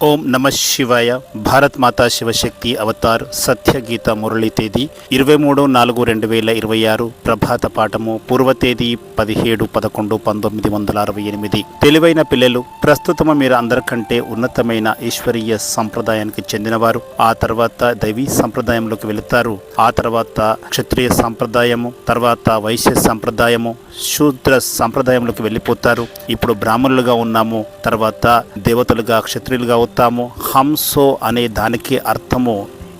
ఓం నమ శివాయ. భారత్ మాతా శివశక్తి అవతార్ సత్యగీత మురళి తేదీ 23/4/2026. ప్రభాత పాఠము పూర్వ తేదీ 17/11/1968. తెలివైన పిల్లలు, ప్రస్తుతము మీరు అందరికంటే ఉన్నతమైన ఈశ్వరీయ సంప్రదాయానికి చెందినవారు. ఆ తర్వాత దైవీ సంప్రదాయంలోకి వెళుతారు. ఆ తర్వాత క్షత్రియ సంప్రదాయము, తర్వాత వైశ్య సంప్రదాయము, శూద్ర సంప్రదాయంలోకి వెళ్ళిపోతారు. ఇప్పుడు బ్రాహ్మణులుగా ఉన్నాము, తర్వాత దేవతలుగా క్షత్రియులుగా అవుతాము. హంసో అనే దానికి అర్థము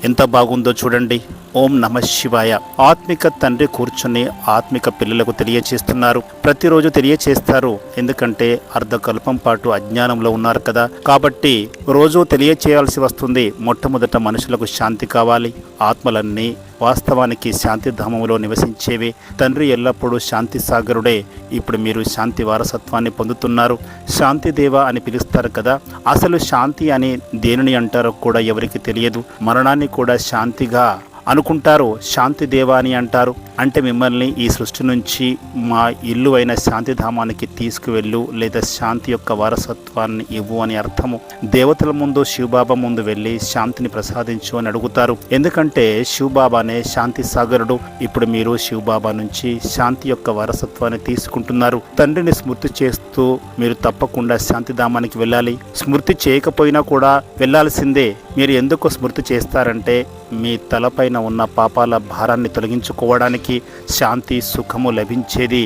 ఎంత బాగుందో చూడండి. ఓం నమ శివాయ. ఆత్మిక తండ్రి కూర్చొని ఆత్మిక పిల్లలకు తెలియచేస్తున్నారు. ప్రతిరోజు తెలియచేస్తారు. ఎందుకంటే అర్ధకల్పం పాటు అజ్ఞానంలో ఉన్నారు కదా, కాబట్టి రోజు తెలియచేయాల్సి వస్తుంది. మొట్టమొదట మనుషులకు శాంతి కావాలి. ఆత్మలన్నీ వాస్తవానికి శాంతిధామంలో నివసించేవి. తండ్రి ఎల్లప్పుడూ శాంతి సాగరుడే. ఇప్పుడు మీరు శాంతి వారసత్వాన్ని పొందుతున్నారు. శాంతిదేవ అని పిలుస్తారు కదా. అసలు శాంతి అని దేనిని అంటారో కూడా ఎవరికి తెలియదు. మరణాన్ని కూడా శాంతిగా అనుకుంటారు. శాంతి దేవాని అంటారు. అంటే మిమ్మల్ని ఈ సృష్టి నుంచి మా ఇల్లు అయిన శాంతిధామానికి తీసుకువెళ్ళు, లేదా శాంతి యొక్క వారసత్వాన్ని ఇవ్వు అని అర్థము. దేవతల ముందు శివబాబా ముందు వెళ్ళి శాంతిని ప్రసాదించు అని అడుగుతారు. ఎందుకంటే శివబాబానే శాంతి సాగరుడు. ఇప్పుడు మీరు శివబాబా నుంచి శాంతి యొక్క వారసత్వాన్ని తీసుకుంటున్నారు. తండ్రిని స్మృతి చేస్తూ మీరు తప్పకుండా శాంతిధామానికి వెళ్ళాలి. స్మృతి చేయకపోయినా కూడా వెళ్ళాల్సిందే. మీరు ఎందుకు స్మృతి చేస్తారంటే మీ తలపైన ఉన్న పాపాల భారాన్ని తొలగించుకోవడానికి, శాంతి సుఖము లభించేది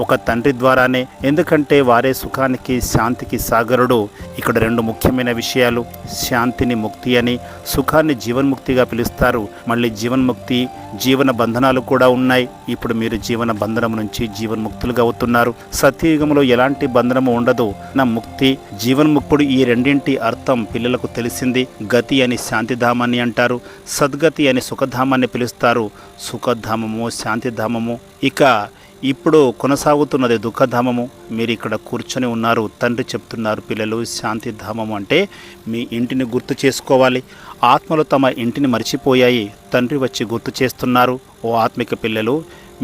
ఒక తండ్రి ద్వారానే. ఎందుకంటే వారే సుఖానికి శాంతికి సాగరుడు. ఇక్కడ రెండు ముఖ్యమైన విషయాలు. శాంతిని ముక్తి అని, సుఖాన్ని జీవన్ముక్తిగా పిలుస్తారు. మళ్ళీ జీవన్ముక్తి, జీవన బంధనాలు కూడా ఉన్నాయి. ఇప్పుడు మీరు జీవన బంధనం నుంచి జీవన్ముక్తులుగా అవుతున్నారు. సత్యయుగంలో ఎలాంటి బంధనము ఉండదు. నా ముక్తి, జీవన్ముక్తుడు, ఈ రెండింటి అర్థం పిల్లలకు తెలిసింది. గతి అని శాంతిధామాన్ని అంటారు, సద్గతి అని సుఖధామాన్ని పిలుస్తారు. సుఖధామము, శాంతిధామము. ఇక ఇప్పుడు కొనసాగుతున్నది దుఃఖధామము. మీరు ఇక్కడ కూర్చొని ఉన్నారు. తండ్రి చెప్తున్నారు, పిల్లలు శాంతిధామము అంటే మీ ఇంటిని గుర్తు చేసుకోవాలి. ఆత్మలు తమ ఇంటిని మర్చిపోయాయి. తండ్రి వచ్చి గుర్తు చేస్తున్నారు. ఓ ఆత్మిక పిల్లలు,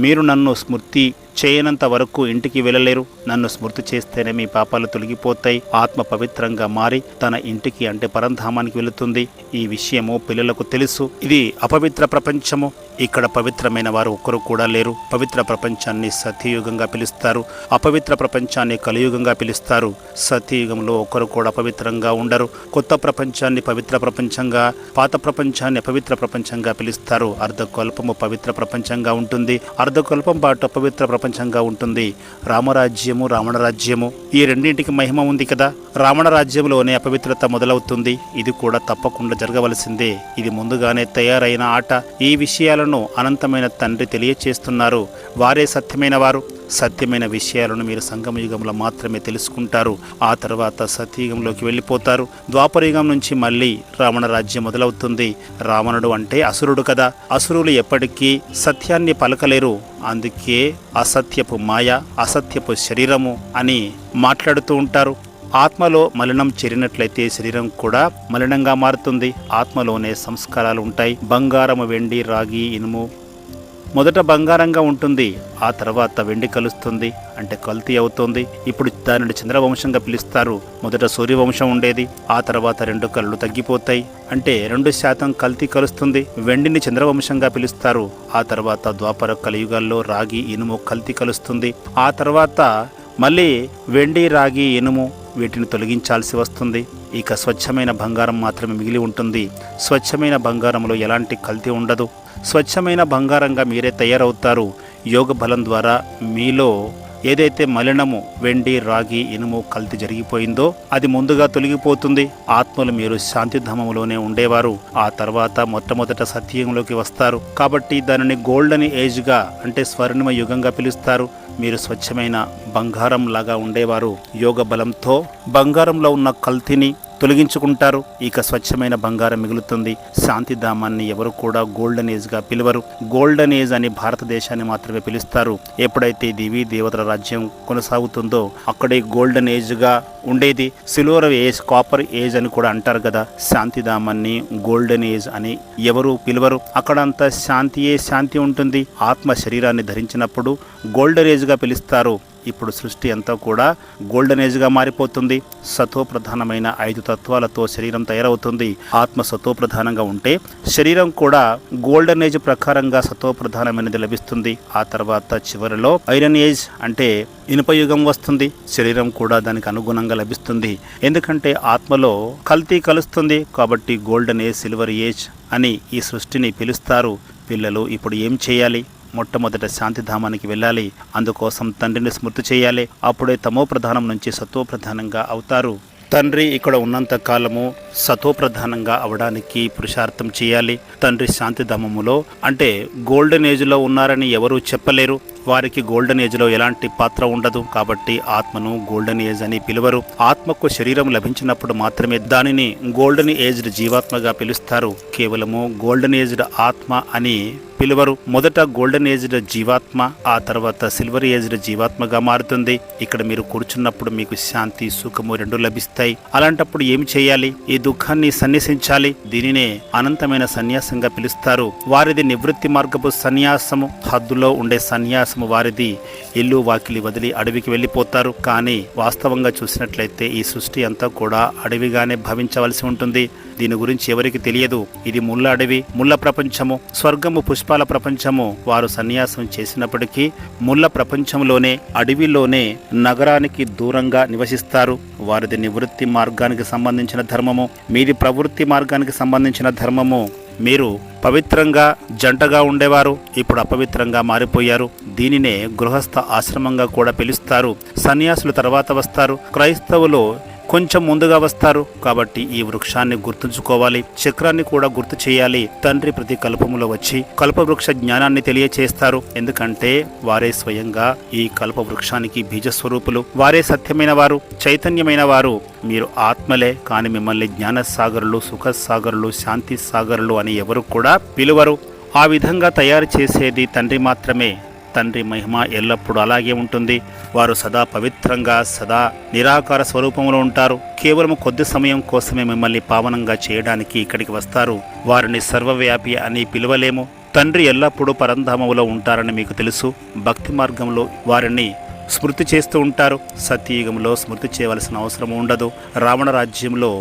మీరు నన్ను స్మృతి చేయనంత వరకు ఇంటికి వెళ్ళలేరు. నన్ను స్మృతి చేస్తేనే మీ పాపాలు తొలగిపోతాయి. ఆత్మ పవిత్రంగా మారి తన ఇంటికి అంటే పరంధామానికి వెళుతుంది. ఈ విషయము పిల్లలకు తెలుసు. ఇది అపవిత్ర ప్రపంచము. ఇక్కడ పవిత్రమైన వారు ఒక్కరు కూడా లేరు. పవిత్ర ప్రపంచాన్ని సత్యయుగంగా పిలుస్తారు, అపవిత్ర ప్రపంచాన్ని కలియుగంగా పిలుస్తారు. సత్యయుగంలో ఒక్కరు కూడా పవిత్రంగా ఉండరు. కొత్త ప్రపంచాన్ని పవిత్ర ప్రపంచంగా, పాత ప్రపంచాన్ని అపవిత్ర ప్రపంచంగా పిలుస్తారు. అర్ధకల్పము పవిత్ర ప్రపంచంగా ఉంటుంది, అర్ధకల్పం పాటు అపవిత్ర ప్రపంచంగా ఉంటుంది. రామరాజ్యము, రావణ రాజ్యము, ఈ రెండింటికి మహిమ ఉంది కదా. రావణ రాజ్యంలోనే అపవిత్రత మొదలవుతుంది. ఇది కూడా తప్పకుండా జరగవలసిందే. ఇది ముందుగానే తయారైన ఆట. ఈ విషయాలను అనంతమైన తండ్రి తెలియచేస్తున్నారు. వారే సత్యమైన వారు. సత్యమైన విషయాలను మీరు సంగమయుగంలో మాత్రమే తెలుసుకుంటారు. ఆ తర్వాత సత్యయుగంలోకి వెళ్ళిపోతారు. ద్వాపరయుగం నుంచి మళ్ళీ రావణ రాజ్యం మొదలవుతుంది. రావణుడు అంటే అసురుడు కదా. అసురులు ఎప్పటికీ సత్యాన్ని పలకలేరు. అందుకే అసత్యపు మాయ, అసత్యపు శరీరము అని మాట్లాడుతూ ఉంటారు. ఆత్మలో మలినం చేరినట్లయితే శరీరం కూడా మలినంగా మారుతుంది. ఆత్మలోనే సంస్కారాలు ఉంటాయి. బంగారము, వెండి, రాగి, ఇనుము మొదట బంగారంగా ఉంటుంది. ఆ తర్వాత వెండి కలుస్తుంది, అంటే కల్తీ అవుతుంది. ఇప్పుడు దానిని చంద్రవంశంగా పిలుస్తారు. మొదట సూర్యవంశం ఉండేది. ఆ తర్వాత 2 కళ్ళు తగ్గిపోతాయి, అంటే 2% కల్తీ కలుస్తుంది. వెండిని చంద్రవంశంగా పిలుస్తారు. ఆ తర్వాత ద్వాపర కలియుగాల్లో రాగి, ఇనుము కల్తీ కలుస్తుంది. ఆ తర్వాత మళ్ళీ వెండి, రాగి, ఇనుము వీటిని తొలగించాల్సి వస్తుంది. ఇక స్వచ్ఛమైన బంగారం మాత్రమే మిగిలి ఉంటుంది. స్వచ్ఛమైన బంగారంలో ఎలాంటి కల్తీ ఉండదు. స్వచ్ఛమైన బంగారంగా మీరే తయారవుతారు. యోగ బలం ద్వారా మీలో ఏదైతే మలినము, వెండి, రాగి, ఇనుము కల్తీ జరిగిపోయిందో అది ముందుగా తొలగిపోతుంది. ఆత్మలు మీరు శాంతిధామంలోనే ఉండేవారు. ఆ తర్వాత మొట్టమొదట సత్యంలోకి వస్తారు. కాబట్టి దానిని గోల్డెన్ ఏజ్గా, అంటే స్వర్ణిమ యుగంగా పిలుస్తారు. మీరు స్వచ్ఛమైన బంగారం లాగా ఉండేవారు. యోగ బలంతో బంగారంలో ఉన్న కల్తీని తొలగించుకుంటారు. ఇక స్వచ్ఛమైన బంగారం మిగులుతుంది. శాంతిధామాన్ని ఎవరు కూడా గోల్డెన్ ఏజ్గా పిలువరు. గోల్డెన్ ఏజ్ అని భారతదేశాన్ని మాత్రమే పిలుస్తారు. ఎప్పుడైతే దేవీ దేవతల రాజ్యం కొనసాగుతుందో అక్కడే గోల్డెన్ ఏజ్గా ఉండేది. సిల్వర్ ఏజ్, కాపర్ ఏజ్ అని కూడా అంటారు కదా. శాంతిధామాన్ని గోల్డెన్ ఏజ్ అని ఎవరు పిలువరు. అక్కడంతా శాంతియే శాంతి ఉంటుంది. ఆత్మ శరీరాన్ని ధరించినప్పుడు గోల్డెన్ ఏజ్గా పిలుస్తారు. ఇప్పుడు సృష్టి అంతా కూడా గోల్డెన్ ఏజ్గా మారిపోతుంది. సతో ప్రధానమైన 5 తత్వాలతో శరీరం తయారవుతుంది. ఆత్మ సతో ప్రధానంగా ఉంటే శరీరం కూడా గోల్డెన్ ఏజ్ ప్రకారంగా సతో ప్రధానమైనది లభిస్తుంది. ఆ తర్వాత చివరిలో ఐరన్ ఏజ్ అంటే ఇనుపయుగం వస్తుంది. శరీరం కూడా దానికి అనుగుణంగా లభిస్తుంది. ఎందుకంటే ఆత్మలో కల్తీ కలుస్తుంది కాబట్టి గోల్డెన్ ఏజ్, సిల్వర్ ఏజ్ అని ఈ సృష్టిని పిలుస్తారు. పిల్లలు ఇప్పుడు ఏం చేయాలి? మొట్టమొదట శాంతిధామానికి వెళ్ళాలి. అందుకోసం తండ్రిని స్మృతి చేయాలి. అప్పుడే తమో ప్రధానం నుంచి సతో ప్రధానంగా అవుతారు. తండ్రి ఇక్కడ ఉన్నంత కాలము సతో ప్రధానంగా అవడానికి పురుషార్థం చేయాలి. తండ్రి శాంతిధామములో అంటే గోల్డెన్ ఏజ్లో ఉన్నారని ఎవరూ చెప్పలేరు. వారికి గోల్డెన్ ఏజ్లో ఎలాంటి పాత్ర ఉండదు. కాబట్టి ఆత్మను గోల్డెన్ ఏజ్ అని పిలువరు. ఆత్మకు శరీరం లభించినప్పుడు మాత్రమే దానిని గోల్డెన్ ఏజ్డ్ జీవాత్మగా పిలుస్తారు. కేవలము గోల్డెన్ ఏజ్డ్ ఆత్మ అని పిలువరు. మొదట గోల్డెన్ ఏజ్డ్ జీవాత్మ, ఆ తర్వాత సిల్వర్ ఏజ్డ్ జీవాత్మగా మారుతుంది. ఇక్కడ మీరు కూర్చున్నప్పుడు మీకు శాంతి, సుఖము రెండు లభిస్తాయి. అలాంటప్పుడు ఏమి చేయాలి? ఈ దుఃఖాన్ని సన్యసించాలి. దీనినే అనంతమైన సన్యాసంగా పిలుస్తారు. వారిది నివృత్తి మార్గపు సన్యాసము, హద్దులో ఉండే సన్యాసము వారిది. ఇల్లు వాకిలి వదిలి అడవికి వెళ్ళిపోతారు. కానీ వాస్తవంగా చూసినట్లయితే ఈ సృష్టి అంతా కూడా అడవిగానే భావించవలసి ఉంటుంది. దీని గురించి ఎవరికి తెలియదు. ఇది ముళ్ళ అడవి, ముళ్ళ ప్రపంచము, స్వర్గము, పుష్పాల ప్రపంచము. వారు సన్యాసం చేసినప్పటికీ ముళ్ళ ప్రపంచంలోనే, అడవిలోనే, నగరానికి దూరంగా నివసిస్తారు. వారిది నివృత్తి మార్గానికి సంబంధించిన ధర్మము, మీది ప్రవృత్తి మార్గానికి సంబంధించిన ధర్మము. మీరు పవిత్రంగా జంటగా ఉండేవారు, ఇప్పుడు అపవిత్రంగా మారిపోయారు. దీనినే గృహస్థ ఆశ్రమంగా కూడా పిలుస్తారు. సన్యాసులు తర్వాత వస్తారు. క్రైస్తవులు కొంచెం ముందుగా వస్తారు. కాబట్టి ఈ వృక్షాన్ని గుర్తుంచుకోవాలి. చక్రాన్ని కూడా గుర్తు చేయాలి. తండ్రి ప్రతి కల్పములో వచ్చి కల్పవృక్ష జ్ఞానాన్ని తెలియచేస్తారు. ఎందుకంటే వారే స్వయంగా ఈ కల్పవృక్షానికి బీజస్వరూపులు. వారే సత్యమైన వారు, చైతన్యమైన వారు. మీరు ఆత్మలే, కానీ మిమ్మల్ని జ్ఞానసాగరులు, సుఖసాగరులు, శాంతి సాగరులు అని ఎవరు కూడా పిలువరు. ఆ విధంగా తయారు చేసేది తండ్రి మాత్రమే. తండ్రి మహిమ ఎల్లప్పుడూ అలాగే ఉంటుంది. వారు సదా పవిత్రంగా, సదా నిరాకార స్వరూపంలో ఉంటారు. కేవలం కొద్ది సమయం కోసమే మిమ్మల్ని పావనంగా చేయడానికి ఇక్కడికి వస్తారు. వారిని సర్వవ్యాపి అని పిలవలేము. తండ్రి ఎల్లప్పుడూ పరంధామములో ఉంటారని మీకు తెలుసు. భక్తి మార్గంలో వారిని స్మృతి చేస్తూ ఉంటారు. సత్యయుగంలో స్మృతి చేయవలసిన అవసరం ఉండదు. రావణ రాజ్యంలో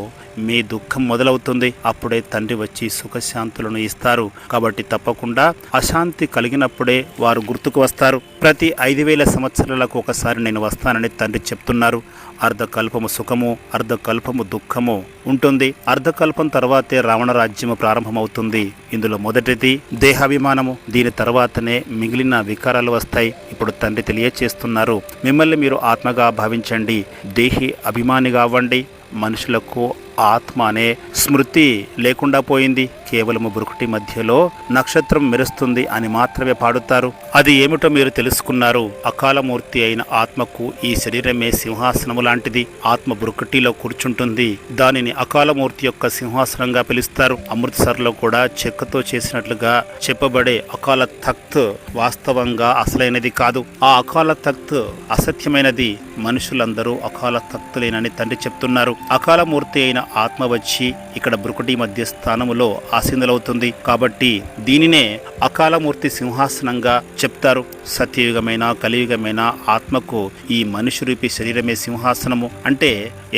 మీ దుఃఖం మొదలవుతుంది. అప్పుడే తండ్రి వచ్చి సుఖశాంతులను ఇస్తారు. కాబట్టి తప్పకుండా అశాంతి కలిగినప్పుడే వారు గుర్తుకు వస్తారు. ప్రతి 5000 సంవత్సరాలకు ఒకసారి నేను వస్తానని తండ్రి చెప్తున్నారు. అర్ధకల్పము సుఖము, అర్ధకల్పము దుఃఖము ఉంటుంది. అర్ధకల్పం తర్వాతే రావణ రాజ్యము ప్రారంభమవుతుంది. ఇందులో మొదటిది దేహాభిమానము. దీని తర్వాతనే మిగిలిన వికారాలు వస్తాయి. ఇప్పుడు తండ్రి తెలియచేస్తున్నారు, మిమ్మల్ని మీరు ఆత్మగా భావించండి, దేహి అభిమానిగా అవ్వండి. మనుషులకు ఆత్మ అనే స్మృతి లేకుండా పోయింది. కేవలము బ్రుకుటి మధ్యలో నక్షత్రం మెరుస్తుంది అని మాత్రమే పాడుతారు. అది ఏమిటో మీరు తెలుసుకున్నారు. అకాలమూర్తి అయిన ఆత్మకు ఈ శరీరమే సింహాసనము లాంటిది. ఆత్మ బ్రుకుటిలో కూర్చుంటుంది. దానిని అకాలమూర్తి యొక్క సింహాసనంగా పిలుస్తారు. అమృత్సర్లో కూడా చెక్కతో చేసినట్లుగా చెప్పబడే అకాల తఖ్త్ వాస్తవంగా అసలైనది కాదు. ఆ అకాల తఖ్త్ అసత్యమైనది. మనుషులందరూ అకాల తఖ్తులేనని తండ్రి చెప్తున్నారు. అకాలమూర్తి అయిన ఆత్మ వచ్చి ఇక్కడ బ్రుకుటి మధ్య స్థానములో ఆసీనులవుతుంది. కాబట్టి దీనినే అకాలమూర్తి సింహాసనంగా చెప్తారు. సత్యయుగమైన, కలియుగమైన ఆత్మకు ఈ మనుషురూపి శరీరమే సింహాసనము. అంటే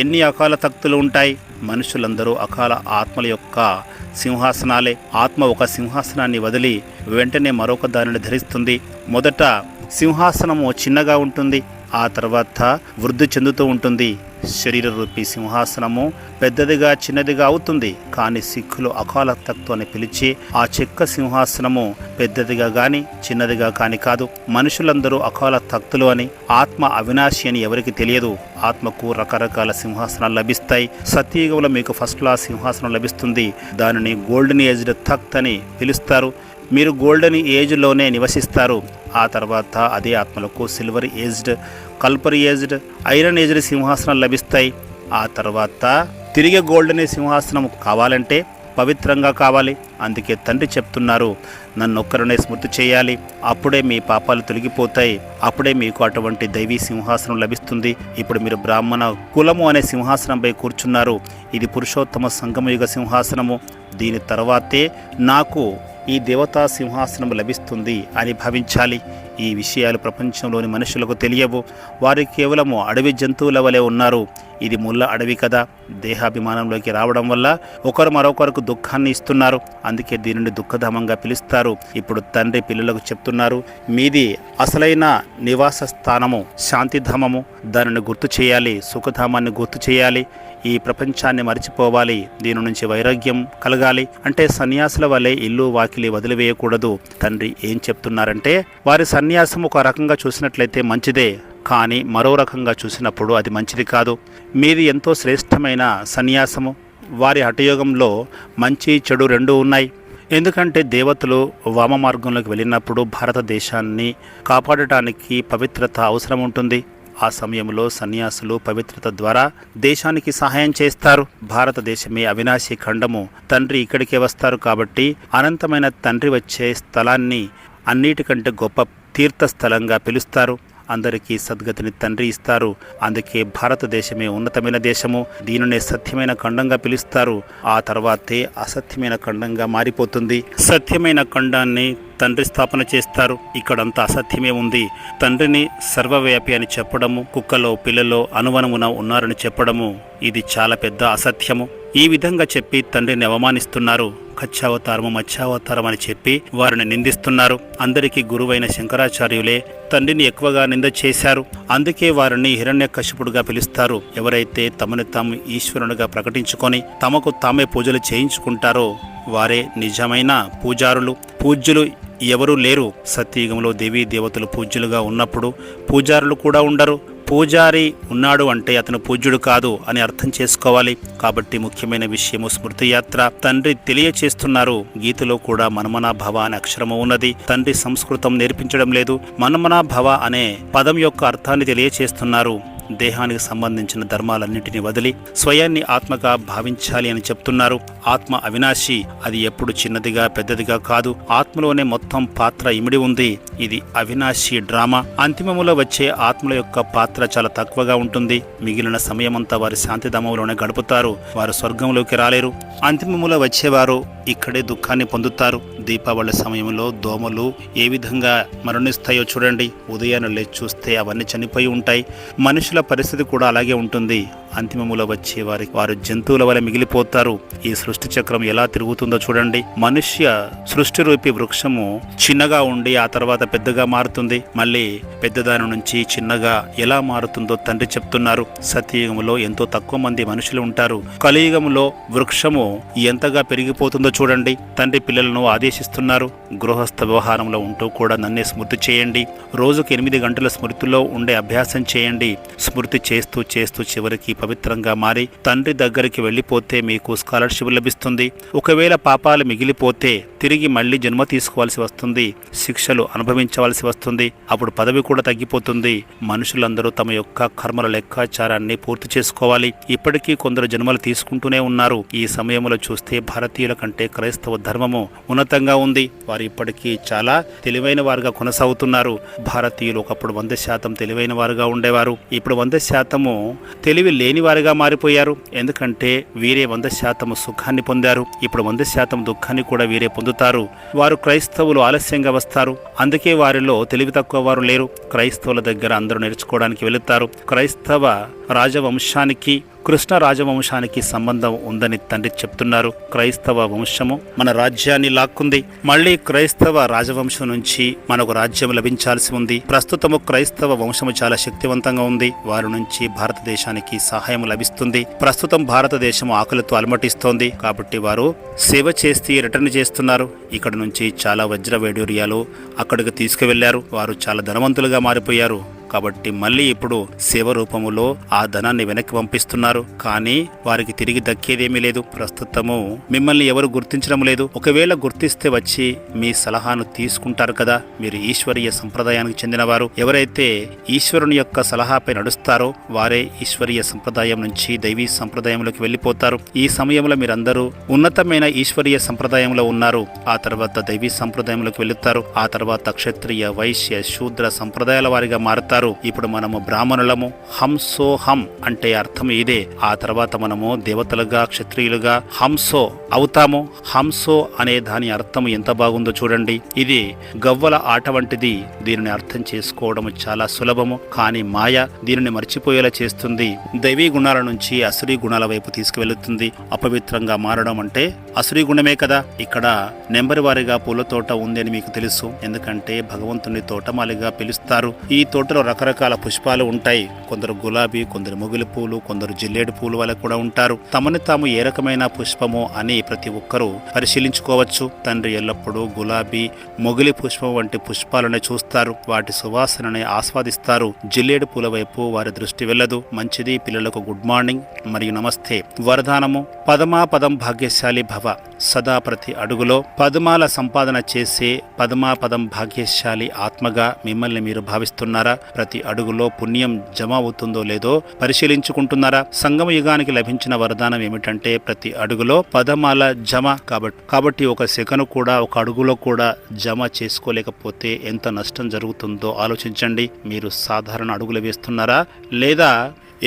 ఎన్ని అకాల తఖ్తులు ఉంటాయి? మనుషులందరూ అకాల ఆత్మల యొక్క సింహాసనాలే. ఆత్మ ఒక సింహాసనాన్ని వదిలి వెంటనే మరొక దానిని ధరిస్తుంది. మొదట సింహాసనము చిన్నగా ఉంటుంది, ఆ తర్వాత వృద్ధి చెందుతూ ఉంటుంది. శరీర రూపీ సింహాసనము పెద్దదిగా చిన్నదిగా అవుతుంది. కానీ సిక్కులు అకాల తఖ్తు అని పిలిచి ఆ చెక్క సింహాసనము పెద్దదిగా గాని చిన్నదిగా కాని కాదు. మనుషులందరూ అకాల తఖ్తులు అని, ఆత్మ అవినాశి అని ఎవరికి తెలియదు. ఆత్మకు రకరకాల సింహాసనాలు లభిస్తాయి. సత్యయుగంలో మీకు ఫస్ట్ క్లాస్ సింహాసనం లభిస్తుంది. దానిని గోల్డెన్ ఏజ్డ్ తఖ్త్ అని పిలుస్తారు. మీరు గోల్డెన్ ఏజ్లోనే నివసిస్తారు. ఆ తర్వాత అదే ఆత్మలకు silver aged, copper aged, iron aged సింహాసనాలు లభిస్తాయి. ఆ తర్వాత తిరిగి గోల్డెన్ సింహాసనం కావాలంటే పవిత్రంగా కావాలి. అందుకే తండ్రి చెప్తున్నారు, నన్నొక్కరనే స్మృతి చేయాలి. అప్పుడే మీ పాపాలు తొలగిపోతాయి. అప్పుడే మీకు అటువంటి దైవీ సింహాసనం లభిస్తుంది. ఇప్పుడు మీరు బ్రాహ్మణ కులము అనే సింహాసనంపై కూర్చున్నారు. ఇది పురుషోత్తమ సంగమయుగ సింహాసనము. దీని తర్వాతే నాకు ఈ దేవతా సింహాసనం లభిస్తుంది అని భావించాలి. ఈ విషయాలు ప్రపంచంలోని మనుషులకు తెలియవు. వారు కేవలము అడవి జంతువుల వలె ఉన్నారు. ఇది ముళ్ళ అడవి కదా. దేహాభిమానంలోకి రావడం వల్ల ఒకరు మరొకరికి దుఃఖాన్ని ఇస్తున్నారు. అందుకే దీనిని దుఃఖధామంగా పిలుస్తారు. ఇప్పుడు తండ్రి పిల్లలకు చెప్తున్నారు, మీది అసలైన నివాస స్థానము శాంతిధామము. దానిని గుర్తు చేయాలి, సుఖధామాన్ని గుర్తు చేయాలి. ఈ ప్రపంచాన్ని మర్చిపోవాలి. దీని నుంచి వైరాగ్యం కలగాలి. అంటే సన్యాసుల వలె ఇల్లు వాకిలి వదిలివేయకూడదు. తండ్రి ఏం చెప్తున్నారంటే, వారి సన్యాసం ఒక రకంగా చూసినట్లయితే మంచిదే, కానీ మరో రకంగా చూసినప్పుడు అది మంచిది కాదు. మీది ఎంతో శ్రేష్టమైన సన్యాసము. వారి హఠయోగంలో మంచి చెడు రెండూ ఉన్నాయి. ఎందుకంటే దేవతలు వామ మార్గంలోకి వెళ్ళినప్పుడు భారతదేశాన్ని కాపాడటానికి పవిత్రత అవసరం ఉంటుంది. ఆ సమయంలో సన్యాసులు పవిత్రత ద్వారా దేశానికి సహాయం చేస్తారు. భారతదేశమే అవినాశి ఖండము. తండ్రి ఇక్కడికే వస్తారు కాబట్టి అనంతమైన తండ్రి వచ్చే స్థలాన్ని అన్నిటికంటే గొప్ప తీర్థస్థలంగా పిలుస్తారు. అందరికీ సద్గతిని తండ్రి ఇస్తారు. అందుకే భారతదేశమే ఉన్నతమైన దేశము. దీనినే సత్యమైన ఖండంగా పిలుస్తారు. ఆ తర్వాతే అసత్యమైన ఖండంగా మారిపోతుంది. సత్యమైన ఖండాన్ని తండ్రి స్థాపన చేస్తారు. ఇక్కడంతా అసత్యమే ఉంది. తండ్రిని సర్వవ్యాపి అని చెప్పడము, కుక్కలో పిల్లలో అనువనమున ఉన్నారని చెప్పడము, ఇది చాలా పెద్ద అసత్యము. ఈ విధంగా చెప్పి తండ్రిని అవమానిస్తున్నారు. కచ్చావతారము మత్స్యావతారం అని చెప్పి వారిని నిందిస్తున్నారు. అందరికీ గురువైన శంకరాచార్యులే తండ్రిని ఎక్కువగా నింద చేశారు. అందుకే వారిని హిరణ్యకశిపుడుగా పిలుస్తారు. ఎవరైతే తమను తాము ఈశ్వరునిగా ప్రకటించుకొని తమకు తామే పూజలు చేయించుకుంటారో వారే నిజమైన పూజారులు. పూజ్యులు ఎవరూ లేరు. సత్యయుగంలో దేవీ దేవతలు పూజ్యులుగా ఉన్నప్పుడు పూజారులు కూడా ఉండరు. పూజారి ఉన్నాడు అంటే అతను పూజ్యుడు కాదు అని అర్థం చేసుకోవాలి. కాబట్టి ముఖ్యమైన విషయము స్మృతి యాత్ర. తండ్రి తెలియచేస్తున్నారు. గీతలో కూడా మన్మనాభవ అనే అక్షరము ఉన్నది. తండ్రి సంస్కృతం నేర్పించడం లేదు. మన్మనాభవ అనే పదం యొక్క అర్థాన్ని తెలియచేస్తున్నారు. దేహానికి సంబంధించిన ధర్మాలన్నింటినీ వదిలి స్వయాన్ని ఆత్మగా భావించాలి అని చెప్తున్నారు. ఆత్మ అవినాశి. అది ఎప్పుడు చిన్నదిగా పెద్దదిగా కాదు. ఆత్మలోనే మొత్తం పాత్ర ఇమిడి ఉంది. ఇది అవినాశి డ్రామా. అంతిమములో వచ్చే ఆత్మల యొక్క పాత్ర చాలా తక్కువగా ఉంటుంది. మిగిలిన సమయమంతా వారి శాంతిధామంలోనే గడుపుతారు. వారు స్వర్గంలోకి రాలేరు. అంతిమములో వచ్చేవారు ఇక్కడే దుఃఖాన్ని పొందుతారు. దీపావళి సమయంలో దోమలు ఏ విధంగా మరణిస్తాయో చూడండి. ఉదయాన్నే లేచి చూస్తే అవన్నీ చనిపోయి ఉంటాయి. మనుషుల పరిస్థితి కూడా అలాగే ఉంటుంది. అంతిమములో వచ్చే వారు జంతువుల వలె మిగిలిపోతారు. ఈ సృష్టి చక్రం ఎలా తిరుగుతుందో చూడండి. మనుష్య సృష్టి రూపి వృక్షము చిన్నగా ఉండి ఆ తర్వాత పెద్దగా మారుతుంది. మళ్ళీ పెద్దదాని నుంచి చిన్నగా ఎలా మారుతుందో తండ్రి చెప్తున్నారు. సత్యయుగంలో ఎంతో తక్కువ మంది మనుషులు ఉంటారు. కలియుగంలో వృక్షము ఎంతగా పెరిగిపోతుందో చూడండి. తండ్రి పిల్లలను ఆదేశిస్తున్నారు. గృహస్థ వ్యవహారంలో ఉంటూ కూడా నన్నే స్మృతి చేయండి. రోజుకు 8 గంటల స్మృతిలో ఉండే అభ్యాసం చేయండి. స్మృతి చేస్తూ చేస్తూ చివరికి పవిత్రంగా మారి తండ్రి దగ్గరికి వెళ్ళిపోతే మీకు స్కాలర్షిప్ లభిస్తుంది. ఒకవేళ పాపాలు మిగిలిపోతే తిరిగి మళ్ళీ జన్మ తీసుకోవాల్సి వస్తుంది. శిక్షలు అనుభవించవలసి వస్తుంది. అప్పుడు పదవి కూడా తగ్గిపోతుంది. మనుషులందరూ తమ యొక్క కర్మల లెక్కాచారాన్ని పూర్తి చేసుకోవాలి. ఇప్పటికీ కొందరు జన్మలు తీసుకుంటూనే ఉన్నారు. ఈ సమయంలో చూస్తే భారతీయుల కంటే క్రైస్తవ ధర్మము ఉన్నతంగా ఉంది. వారు ఇప్పటికీ చాలా తెలివైన వారుగా కొనసాగుతున్నారు. భారతీయులు ఒకప్పుడు 100% తెలివైన వారుగా ఉండేవారు. ఇప్పుడు 100% తెలివి లేని వారిగా మారిపోయారు. ఎందుకంటే వీరే 100% సుఖాన్ని పొందారు. ఇప్పుడు 100% దుఃఖాన్ని కూడా వీరే పొందుతారు. వారు క్రైస్తవులు ఆలస్యంగా వస్తారు. అందుకే వారిలో తెలివి తక్కువ వారు లేరు. క్రైస్తవుల దగ్గర అందరూ నేర్చుకోవడానికి వెళుతారు. క్రైస్తవ రాజవంశానికి కృష్ణ రాజవంశానికి సంబంధం ఉందని తండ్రి చెప్తున్నారు. క్రైస్తవ వంశము మన రాజ్యాన్ని లాక్కుంది. మళ్ళీ క్రైస్తవ రాజవంశం నుంచి మనకు రాజ్యం లభించాల్సి ఉంది. ప్రస్తుతము క్రైస్తవ వంశము చాలా శక్తివంతంగా ఉంది. వారి నుంచి భారతదేశానికి సహాయం లభిస్తుంది. ప్రస్తుతం భారతదేశం ఆకలితో అలమటిస్తోంది. కాబట్టి వారు సేవ చేసి రిటర్న్ చేస్తున్నారు. ఇక్కడ నుంచి చాలా వజ్ర వైడూర్యాలు అక్కడికి తీసుకువెళ్లారు. వారు చాలా ధనవంతులుగా మారిపోయారు. కాబట్టి మళ్ళీ ఇప్పుడు సేవ రూపములో ఆ ధనాన్ని వెనక్కి పంపిస్తున్నారు. కానీ వారికి తిరిగి దక్కేదేమీ లేదు. ప్రస్తుతము మిమ్మల్ని ఎవరు గుర్తించడం లేదు. ఒకవేళ గుర్తిస్తే వచ్చి మీ సలహాను తీసుకుంటారు కదా. మీరు ఈశ్వరీయ సంప్రదాయానికి చెందినవారు. ఎవరైతే ఈశ్వరుని యొక్క సలహాపై నడుస్తారో వారే ఈశ్వరీయ సంప్రదాయం నుంచి దైవీ సంప్రదాయంలోకి వెళ్ళిపోతారు. ఈ సమయంలో మీరందరూ ఉన్నతమైన ఈశ్వరీయ సంప్రదాయంలో ఉన్నారు. ఆ తర్వాత దైవీ సంప్రదాయంలోకి వెళుతారు. ఆ తర్వాత క్షత్రియ వైశ్య శూద్ర సంప్రదాయాల వారిగా మారుతారు. చెప్తారు. ఇప్పుడు మనము బ్రాహ్మణులము, హంసోహం అంటే అర్థం ఇదే. ఆ తర్వాత మనము దేవతలుగా, క్షత్రియులుగా హంసో అవుతాము. హంసో అనే దాని అర్థం ఎంత బాగుందో చూడండి. ఇది గవ్వల ఆట వంటిది. దీనిని అర్థం చేసుకోవడం చాలా సులభము, కానీ మాయ దీనిని మర్చిపోయేలా చేస్తుంది. దైవీ గుణాల నుంచి అసురీ గుణాల వైపు తీసుకువెళుతుంది. అపవిత్రంగా మారడం అంటే అసురీ గుణమే కదా. ఇక్కడ నెంబర్ వారీగా పూల తోట ఉంది అని మీకు తెలుసు, ఎందుకంటే భగవంతుని తోటమాలిగా పిలుస్తారు. ఈ తోటలో రకరకాల పుష్పాలు ఉంటాయి. కొందరు గులాబీ, కొందరు మొగిలి పూలు, కొందరు జిల్లేడు పూలు వల్ల కూడా ఉంటారు. తమని తాము ఏ రకమైన పుష్పము అని ప్రతి ఒక్కరూ పరిశీలించుకోవచ్చు. తండ్రి ఎల్లప్పుడూ గులాబీ, మొగిలి పుష్పం వంటి పుష్పాలనే చూస్తారు. వాటి సువాసనని ఆస్వాదిస్తారు. జిల్లేడు పూల వైపు వారి దృష్టి వెళ్ళదు. మంచిది. పిల్లలకు గుడ్ మార్నింగ్ మరియు నమస్తే. వరదానము: పదమా పదం భాగ్యశాలి భవ. సదా ప్రతి అడుగులో పదమాల సంపాదన చేసే పదమాపదం భాగ్యశాలి ఆత్మగా మిమ్మల్ని మీరు భావిస్తున్నారా? ప్రతి అడుగులో పుణ్యం జమ అవుతుందో లేదో పరిశీలించుకుంటున్నారా? సంగమ యుగానికి లభించిన వరదానం ఏమిటంటే ప్రతి అడుగులో పదమాల జమ. కాబట్టి ఒక సెకను కూడా, ఒక అడుగులో కూడా జమ చేసుకోలేకపోతే ఎంత నష్టం జరుగుతుందో ఆలోచించండి. మీరు సాధారణ అడుగులు వేస్తున్నారా లేదా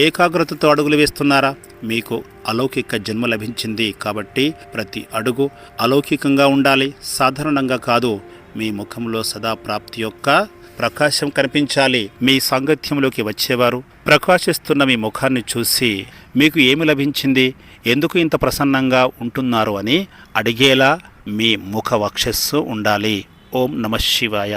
ఏకాగ్రతతో అడుగులు వేస్తున్నారా? మీకు అలౌకిక జన్మ లభించింది కాబట్టి ప్రతి అడుగు అలౌకికంగా ఉండాలి, సాధారణంగా కాదు. మీ ముఖంలో సదా ప్రాప్తి యొక్క ప్రకాశం కనిపించాలి. మీ సాంగత్యంలోకి వచ్చేవారు ప్రకాశిస్తున్న మీ ముఖాన్ని చూసి మీకు ఏమి లభించింది, ఎందుకు ఇంత ప్రసన్నంగా ఉంటున్నారు అని అడిగేలా మీ ముఖ వక్షస్సు ఉండాలి. ఓం నమః శివాయ.